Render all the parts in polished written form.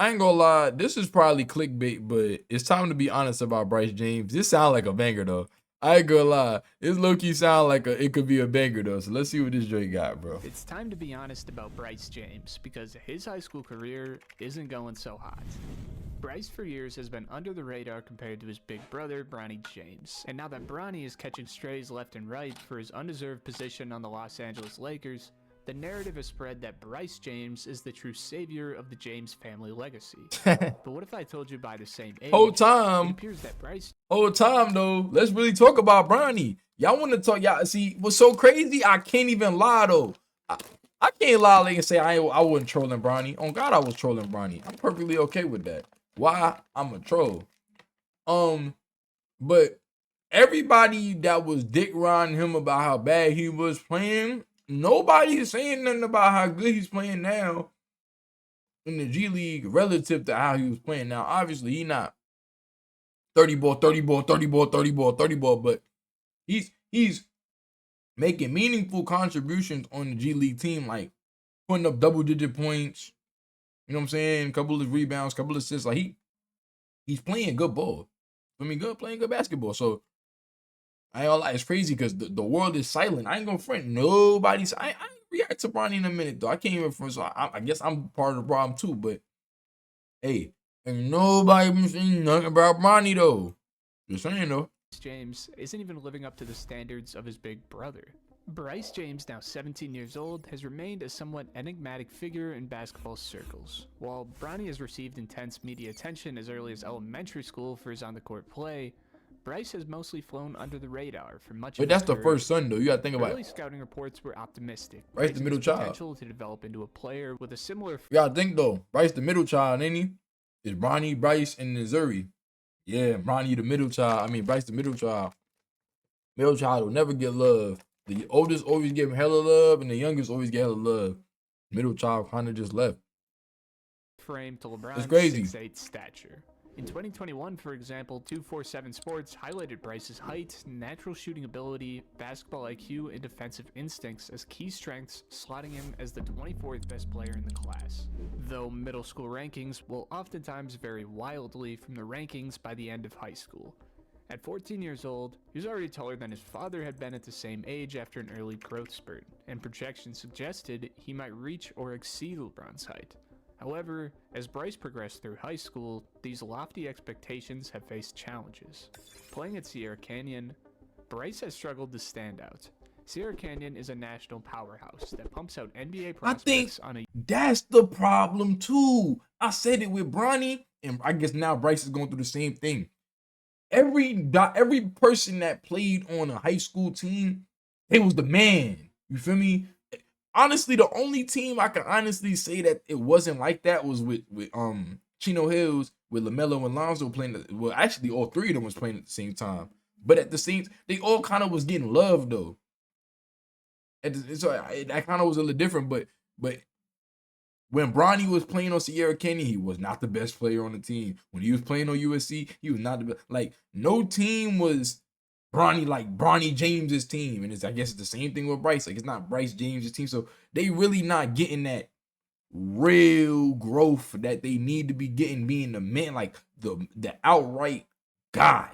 I ain't gonna lie, this is probably clickbait, but it's time to be honest about Bryce James. This sound like a banger though. I ain't gonna lie. This low-key sound like it could be a banger though. So let's see what this joint got, bro. It's time to be honest about Bryce James because his high school career isn't going so hot. Bryce for years has been under the radar compared to his big brother, Bronny James. And now that Bronny is catching strays left and right for his undeserved position on the Los Angeles Lakers, the narrative has spread that Bryce James is the true savior of the James family legacy. But what if I told you by the same age, Whole it time appears that Bryce... though, let's really talk about Bronny. Y'all want to talk? Y'all see what's so crazy? I can't even lie though. I can't lie like and say I wasn't trolling Bronny. On God, I was trolling Bronny. I'm perfectly okay with that. Why? I'm a troll. But everybody that was dick riding him about how bad he was playing, nobody is saying nothing about how good he's playing now in the G League relative to how he was playing now. Obviously, he not 30 ball, 30 ball, 30 ball, 30 ball, 30 ball, but he's making meaningful contributions on the G League team, like putting up double-digit points. You know what I'm saying? A couple of rebounds, couple of assists. Like he's playing good ball. I mean, playing good basketball. So I ain't gonna lie, it's crazy because the world is silent. I ain't gonna front nobody's. I react to Bronny in a minute though. I can't even front, so I guess I'm part of the problem too. But hey, ain't nobody been saying nothing about Bronny though. Just saying though. James isn't even living up to the standards of his big brother. Bryce James, now 17 years old, has remained a somewhat enigmatic figure in basketball circles. While Bronny has received intense media attention as early as elementary school for his on-the-court play, Bryce has mostly flown under the radar for much of his That's the career. first son though. You gotta think about Early it. scouting reports were optimistic. Bryce the middle child. Potential to develop into a player with a similar... You gotta think though. Bryce the middle child, ain't he? It's Bronny, Bryce, and Missouri. Yeah, Bronny the middle child. I mean, Bryce the middle child. Middle child will never get love. The oldest always get hella love, and the youngest always get hella love. Middle child kind of just left. Frame to It's LeBron's crazy. 6'8" stature. In 2021, for example, 247 Sports highlighted Bryce's height, natural shooting ability, basketball IQ, and defensive instincts as key strengths, slotting him as the 24th best player in the class. Though middle school rankings will oftentimes vary wildly from the rankings by the end of high school. At 14 years old, he was already taller than his father had been at the same age after an early growth spurt, and projections suggested he might reach or exceed LeBron's height. However, as Bryce progressed through high school, these lofty expectations have faced challenges. Playing at Sierra Canyon, Bryce has struggled to stand out. Sierra Canyon is a national powerhouse that pumps out NBA prospects on a... That's the problem too. I said it with Bronny, and I guess now Bryce is going through the same thing. Every person that played on a high school team, they was the man. You feel me? Honestly, the only team I can honestly say that it wasn't like that was with Chino Hills, with LaMelo and Lonzo playing. Well, actually, all three of them was playing at the same time. But at the same, they all kind of was getting love though. So that kind of was a little different. But when Bronny was playing on Sierra Canyon, he was not the best player on the team. When he was playing on USC, he was not the best. Like, no team was Bronny like Bronny James's team. And I guess it's the same thing with Bryce. Like, it's not Bryce James's team. So they really not getting that real growth that they need to be getting, being the man, like the outright guy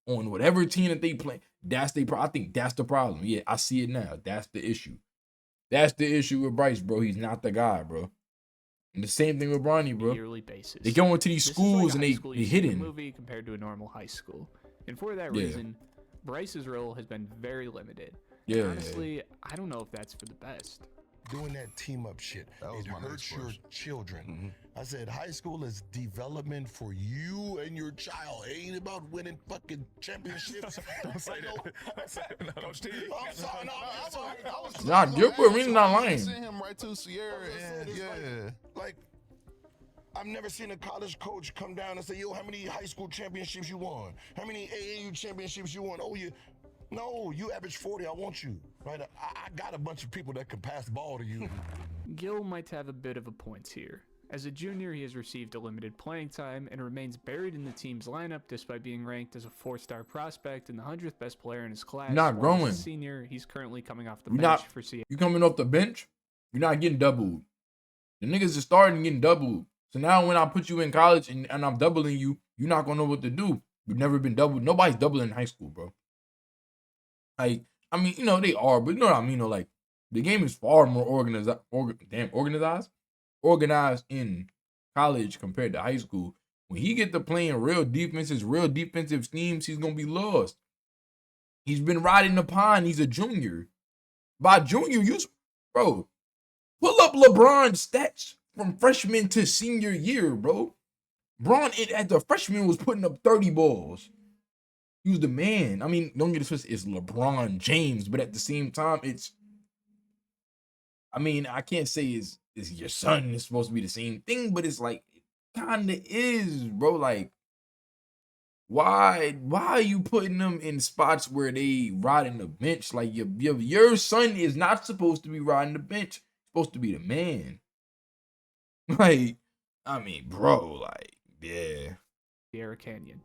on whatever team that they play. I think that's the problem. Yeah, I see it now. That's the issue. That's the issue with Bryce, bro. He's not the guy, bro. And the same thing with Bronny, bro. Yearly basis. They go into these schools and they hidden. Movie compared to a normal high school, and for that reason, Bryce's role has been very limited. Yeah. Honestly, I don't know if that's for the best. Doing that team up shit, it hurts your children. I said high school is development for you and your child. It ain't about winning fucking championships. Don't say that. Coach T. I'm sorry. Nah, you're really not lying. Send him right to Sierra and yeah. Like, I've never seen a college coach come down and say, yo, how many high school championships you won? How many AAU championships you won? Oh, no, you average 40, I want you. Right? I got a bunch of people that can pass the ball to you. Gil might have a bit of a point here. As a junior, he has received a limited playing time and remains buried in the team's lineup despite being ranked as a 4-star prospect and the 100th best player in his class. Not growing. As a senior, he's currently coming off the bench for Seattle. You coming off the bench, you're not getting doubled. The niggas is starting getting doubled. So now when I put you in college and I'm doubling you, you're not gonna know what to do. You've never been doubled. Nobody's doubling in high school, bro. Like, I mean, you know, they are, but you know what I mean? Though, like, the game is far more organized in college compared to high school. When he get to playing real defenses, real defensive schemes, he's gonna be lost. He's been riding the pond. He's a junior. By junior, bro, pull up LeBron's stats from freshman to senior year, bro. Bron at the freshman was putting up 30 balls. He was the man. I mean, don't get it twisted, it's LeBron James, but at the same time, I mean, I can't say it's your son is supposed to be the same thing, but it's like, it kinda is, bro. Like, why are you putting them in spots where they riding the bench? Like, your son is not supposed to be riding the bench. He's supposed to be the man. Like, I mean, bro, like, yeah. Sierra Canyon.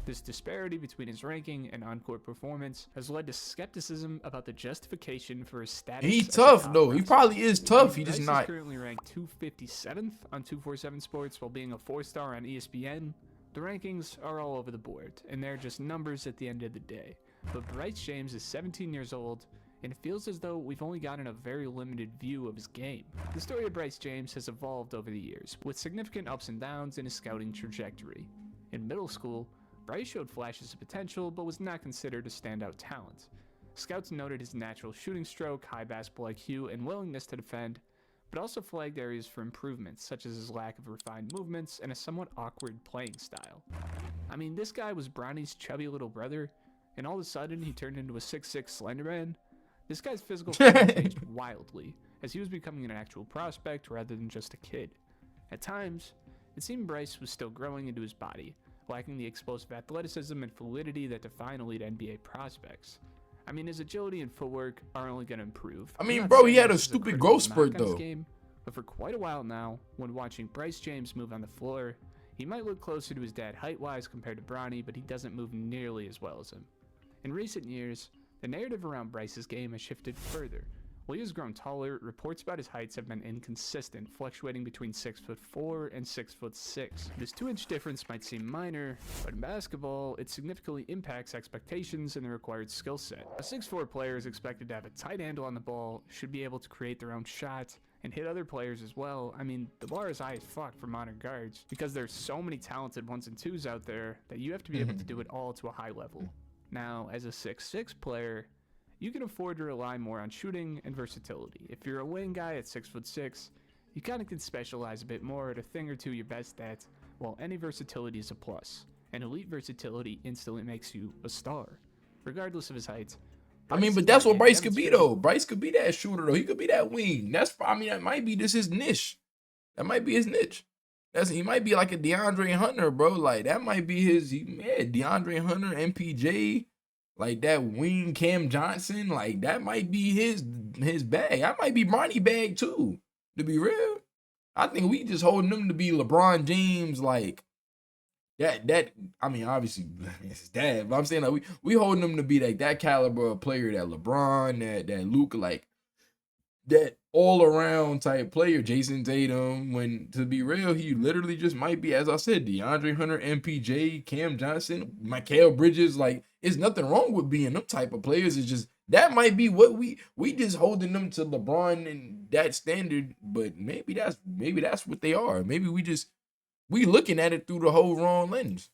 This disparity between his ranking and on-court performance has led to skepticism about the justification for his status. He's tough, though. He probably is tough. He just Bryce not. is currently ranked 257th on 247 Sports while being a 4-star on ESPN. The rankings are all over the board, and they're just numbers at the end of the day. But Bryce James is 17 years old, and it feels as though we've only gotten a very limited view of his game. The story of Bryce James has evolved over the years, with significant ups and downs in his scouting trajectory. In middle school, Bryce showed flashes of potential, but was not considered a standout talent. Scouts noted his natural shooting stroke, high basketball IQ, and willingness to defend, but also flagged areas for improvement, such as his lack of refined movements and a somewhat awkward playing style. I mean, this guy was Bronny's chubby little brother, and all of a sudden he turned into a 6'6" slender man. This guy's physical frame changed wildly, as he was becoming an actual prospect rather than just a kid. At times, it seemed Bryce was still growing into his body, lacking the explosive athleticism and fluidity that define elite NBA prospects. I mean, his agility and footwork are only going to improve. I mean, bro, he had a stupid growth spurt, though. Game, but for quite a while now, when watching Bryce James move on the floor, he might look closer to his dad height-wise compared to Bronny, but he doesn't move nearly as well as him. In recent years, the narrative around Bryce's game has shifted further. While he has grown taller, reports about his heights have been inconsistent, fluctuating between 6'4" and 6'6". This 2-inch difference might seem minor, but in basketball, it significantly impacts expectations and the required skill set. A 6'4" player is expected to have a tight handle on the ball, should be able to create their own shot, and hit other players as well. I mean, the bar is high as fuck for modern guards, because there's so many talented 1s and 2s out there that you have to be able to do it all to a high level. Now, as a 6'6" player, you can afford to rely more on shooting and versatility. If you're a wing guy at 6'6", you kind of can specialize a bit more at a thing or two your best at, while any versatility is a plus. And elite versatility instantly makes you a star, regardless of his height. I mean, but that's what Bryce could be, though. Bryce could be that shooter, though. He could be that wing. That might be just his niche. That might be his niche. He might be like a DeAndre Hunter, bro. Like, that might be DeAndre Hunter, MPJ. Like that wing Cam Johnson, like that might be his bag. That might be Bronny bag too, to be real. I think we just holding them to be LeBron James, like that. I mean, obviously it's his dad, but I'm saying like we holding them to be like that caliber of player, that LeBron, that Luka, like that all around type player, Jason Tatum. When to be real, he literally just might be, as I said, DeAndre Hunter, MPJ, Cam Johnson, Mikal Bridges. Like, it's nothing wrong with being them type of players. It's just that might be what we just holding them to LeBron and that standard. But maybe that's what they are. Maybe we looking at it through the whole wrong lens.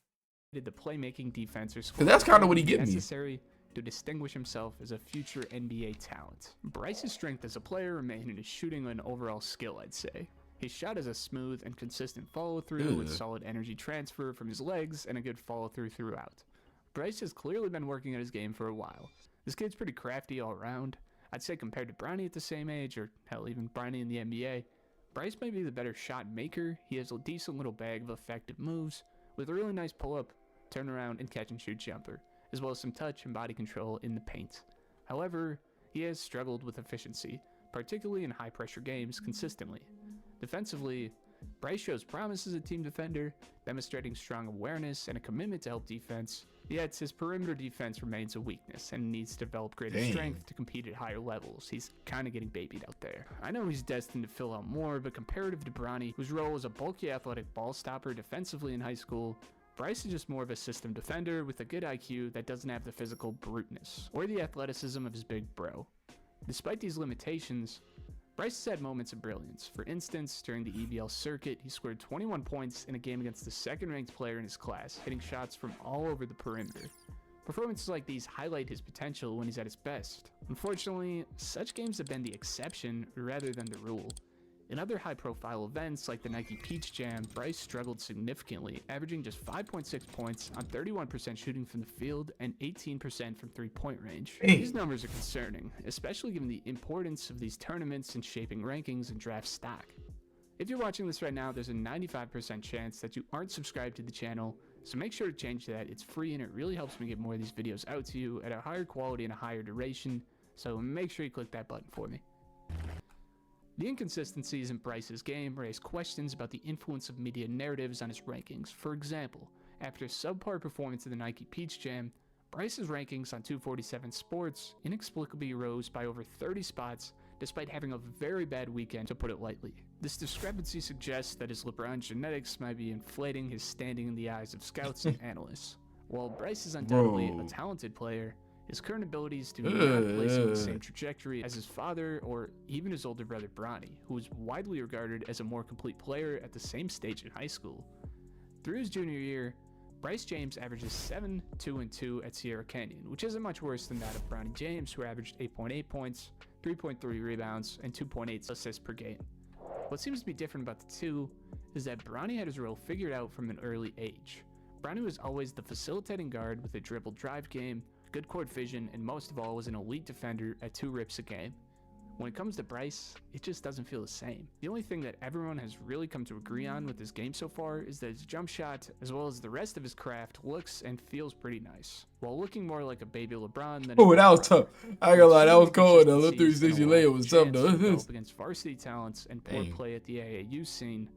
The playmaking defense, because that's kind of what he gives me. Necessary to distinguish himself as a future NBA talent. Bryce's strength as a player remained in his shooting and overall skill, I'd say. His shot is a smooth and consistent follow-through with solid energy transfer from his legs and a good follow-through throughout. Bryce has clearly been working at his game for a while. This kid's pretty crafty all around. I'd say compared to Bronny at the same age, or hell, even Bronny in the NBA, Bryce might be the better shot maker. He has a decent little bag of effective moves, with a really nice pull-up, turnaround, and catch-and-shoot jumper, as well as some touch and body control in the paint. However, he has struggled with efficiency, particularly in high-pressure games consistently. Defensively, Bryce shows promise as a team defender, demonstrating strong awareness and a commitment to help defense, Yet his perimeter defense remains a weakness and needs to develop greater strength to compete at higher levels. He's kind of getting babied out there. I know he's destined to fill out more, but comparative to Bronny, whose role as a bulky athletic ball stopper defensively in high school, Bryce is just more of a system defender with a good IQ that doesn't have the physical bruteness or the athleticism of his big bro. Despite these limitations, Bryce has had moments of brilliance. For instance, during the EBL circuit, he scored 21 points in a game against the second-ranked player in his class, hitting shots from all over the perimeter. Performances like these highlight his potential when he's at his best. Unfortunately, such games have been the exception rather than the rule. In other high-profile events like the Nike Peach Jam, Bryce struggled significantly, averaging just 5.6 points on 31% shooting from the field and 18% from three-point range. These numbers are concerning, especially given the importance of these tournaments in shaping rankings and draft stock. If you're watching this right now, there's a 95% chance that you aren't subscribed to the channel, so make sure to change that. It's free and it really helps me get more of these videos out to you at a higher quality and a higher duration, so make sure you click that button for me. The inconsistencies in Bryce's game raise questions about the influence of media narratives on his rankings. For example, after a subpar performance in the Nike Peach Jam, Bryce's rankings on 247 Sports inexplicably rose by over 30 spots despite having a very bad weekend, to put it lightly. This discrepancy suggests that his LeBron genetics might be inflating his standing in the eyes of scouts and analysts. While Bryce is undoubtedly a talented player, his current abilities do not place him in the same trajectory as his father or even his older brother Bronny, who is widely regarded as a more complete player at the same stage in high school. Through his junior year, Bryce James averages 7, 2, and 2 at Sierra Canyon, which isn't much worse than that of Bronny James, who averaged 8.8 points, 3.3 rebounds, and 2.8 assists per game. What seems to be different about the two is that Bronny had his role figured out from an early age. Bronny was always the facilitating guard with a dribble drive game, good court vision, and most of all was an elite defender at 2 rips a game. When it comes to Bryce, it just doesn't feel the same. The only thing that everyone has really come to agree on with his game so far is that his jump shot, as well as the rest of his craft, looks and feels pretty nice, while looking more like a baby LeBron than that was tough. I ain't gonna lie, that was cold. The little 360 layup was tough though. Against varsity talents and poor play at the AAU scene,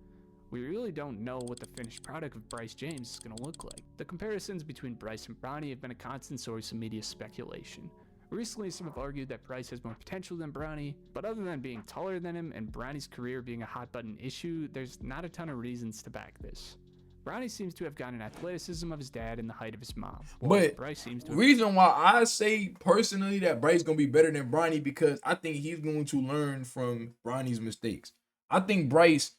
we really don't know what the finished product of Bryce James is going to look like. The comparisons between Bryce and Bronny have been a constant source of media speculation. Recently, some have argued that Bryce has more potential than Bronny, but other than being taller than him and Bronny's career being a hot-button issue, there's not a ton of reasons to back this. Bronny seems to have gotten athleticism of his dad and the height of his mom. But Bryce seems to the reason why I say personally that Bryce going to be better than Bronny, because I think he's going to learn from Bronny's mistakes. I think Bryce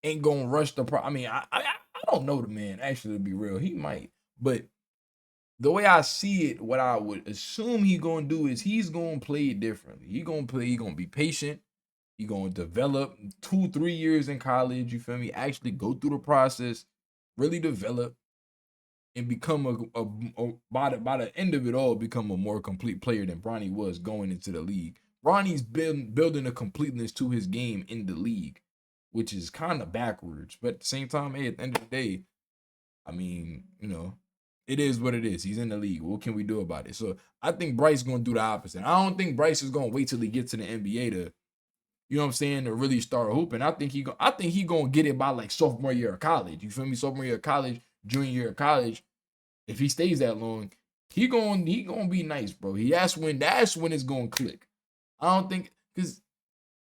ain't going to rush the I mean, I don't know the man, actually, to be real. He might. But the way I see it, what I would assume he's going to do is he's going to play it differently. He's going to be patient. He's going to develop 2-3 years in college, you feel me? Actually go through the process, really develop, and become by the end of it all, become a more complete player than Bronny was going into the league. Bronny's been building a completeness to his game in the league, which is kind of backwards. But at the same time, hey, at the end of the day, I mean, you know, it is what it is. He's in the league. What can we do about it? So I think Bryce is going to do the opposite. I don't think Bryce is going to wait till he gets to the NBA to, you know what I'm saying, to really start hooping. I think he going to get it by like sophomore year of college. You feel me? Sophomore year of college, junior year of college. If he stays that long, he going to be nice, bro. That's when it's going to click. I don't think, because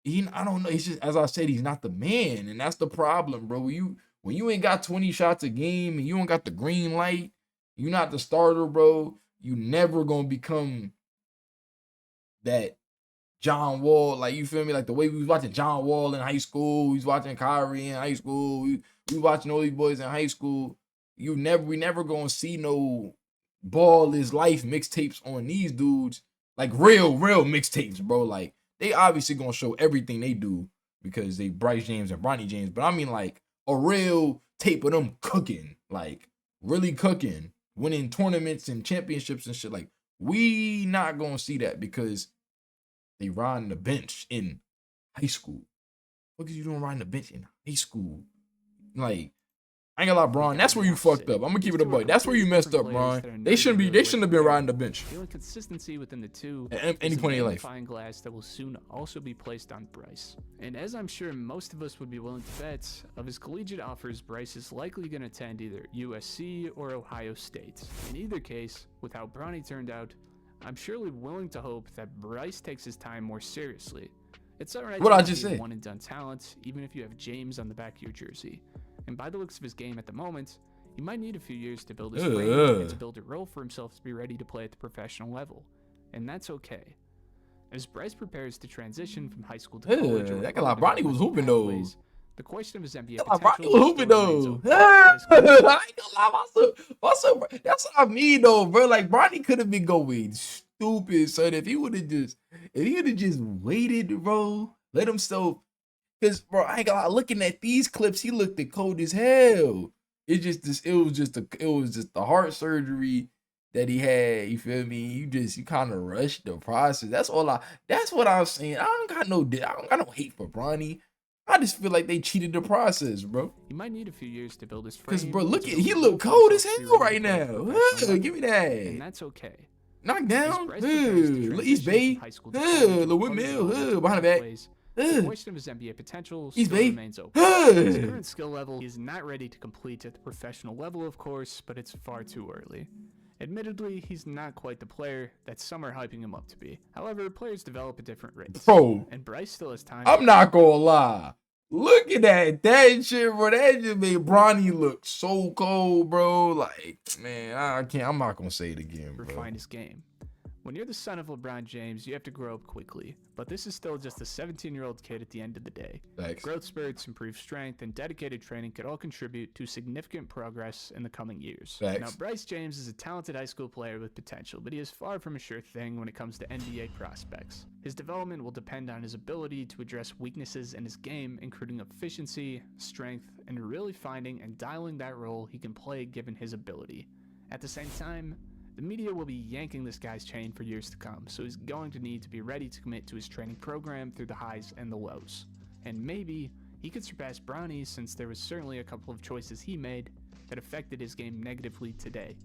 I don't know. He's just, as I said, he's not the man, and that's the problem, bro. When you ain't got 20 shots a game and you don't got the green light, you're not the starter, bro. You never gonna become that John Wall, like, you feel me? Like the way we was watching John Wall in high school, we was watching Kyrie in high school, we watching all these boys in high school. We never gonna see no Ball is Life mixtapes on these dudes, like real mixtapes, bro. Like, they obviously gonna show everything they do because they Bryce James and Bronny James, but I mean like a real tape of them cooking, like really cooking, winning tournaments and championships and shit. Like, we not gonna see that because they riding the bench in high school. What are you doing riding the bench in high school? Like, I ain't gonna lie, Bron. That's where you fucked up. I'm gonna keep it a buck. That's where you messed up, Bron. They shouldn't have been riding the bench Feeling consistency within the two at any point in your life. magnifying glass that will soon also be placed on Bryce. And as I'm sure most of us would be willing to bet, of his collegiate offers, Bryce is likely going to attend either USC or Ohio State. In either case, with how Bronny turned out, I'm surely willing to hope that Bryce takes his time more seriously. It's alright What I to just be said. one and done talent, even if you have James on the back of your jersey. And by the looks of his game at the moment, he might need a few years to build his frame and to build a role for himself to be ready to play at the professional level. And that's okay. As Bryce prepares to transition from high school to college, I ain't gonna lie, Bronny was hooping though. pathways, the question of his NBA Bronny potential was hooping still remains though. open. I ain't gonna lie, that's what I mean though, bro. Like Bronny could have been going stupid, son. If he would have just waited, bro, let himself. Cause bro, I ain't gonna lie, looking at these clips, he looked cold as hell. It was just the heart surgery that he had. You feel me? You kind of rushed the process. That's what I'm saying. I don't got no hate for Bronny. I just feel like they cheated the process, bro. He might need a few years to build his frame. Cause bro, look at to he build look a cold as himself to be hell ready right to play at the now. professional level. Give me that. And that's okay. Knock down. Bryce prepares to Look, East transition Bay. from high school to college with Lil plenty Windmill. of knowledge Behind the and back. plays. The question of his NBA potential East still Bay. remains open. His Hey. current skill level, he is not ready to complete at the professional level, of course, but it's far too early. Admittedly, he's not quite the player that some are hyping him up to be. However, players develop at different rates. Bro, And Bryce still has time. I'm not gonna lie. Look at that shit, bro. That just made Bronny look so cold, bro. Like, man, I'm not gonna say it again, bro. Refine his game. When you're the son of LeBron James, you have to grow up quickly, but this is still just a 17-year-old kid at the end of the day. Thanks. Growth spurts, improved strength, and dedicated training could all contribute to significant progress in the coming years. Thanks. Now, Bryce James is a talented high school player with potential, but he is far from a sure thing when it comes to NBA prospects. His development will depend on his ability to address weaknesses in his game, including efficiency, strength, and really finding and dialing that role he can play given his ability. At the same time, the media will be yanking this guy's chain for years to come, so he's going to need to be ready to commit to his training program through the highs and the lows. And maybe he could surpass Bronny, since there was certainly a couple of choices he made that affected his game negatively today.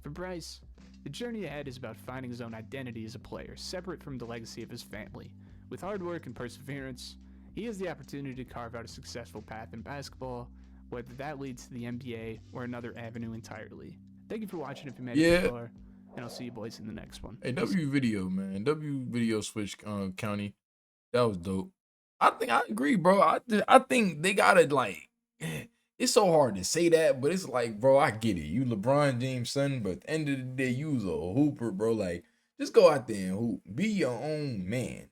For Bryce, the journey ahead is about finding his own identity as a player, separate from the legacy of his family. With hard work and perseverance, he has the opportunity to carve out a successful path in basketball, whether that leads to the NBA or another avenue entirely. Thank you for watching if you made it this far, and I'll see you boys in the next one. Hey, W video, man. W video switch county. That was dope. I agree, bro. I think they gotta like. It's so hard to say that, but it's like, bro, I get it. You LeBron James' son, but at the end of the day, you was a hooper, bro. Like, just go out there and hoop. Be your own man.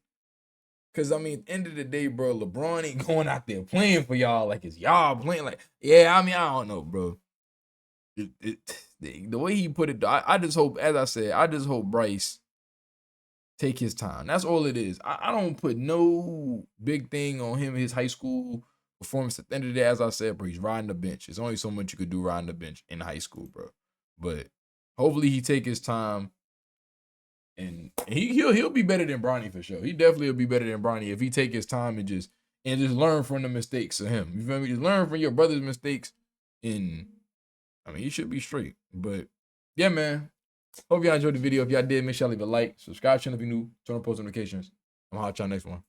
Cause I mean, at the end of the day, bro, LeBron ain't going out there playing for y'all like it's y'all playing. Like, yeah, I mean, I don't know, bro. The way he put it, I just hope, as I said, I just hope Bryce take his time. That's all it is. I don't put no big thing on him, his high school performance. At the end of the day, as I said, bro, he's riding the bench. There's only so much you could do riding the bench in high school, bro. But hopefully he take his time, and he'll be better than Bronny for sure. He definitely will be better than Bronny if he take his time and just learn from the mistakes of him. You feel me? Just learn from your brother's mistakes, and I mean, you should be straight. But yeah, man. Hope y'all enjoyed the video. If y'all did, make sure y'all leave a like, subscribe channel if you're new, turn on post notifications. I'm gonna hot y'all next one.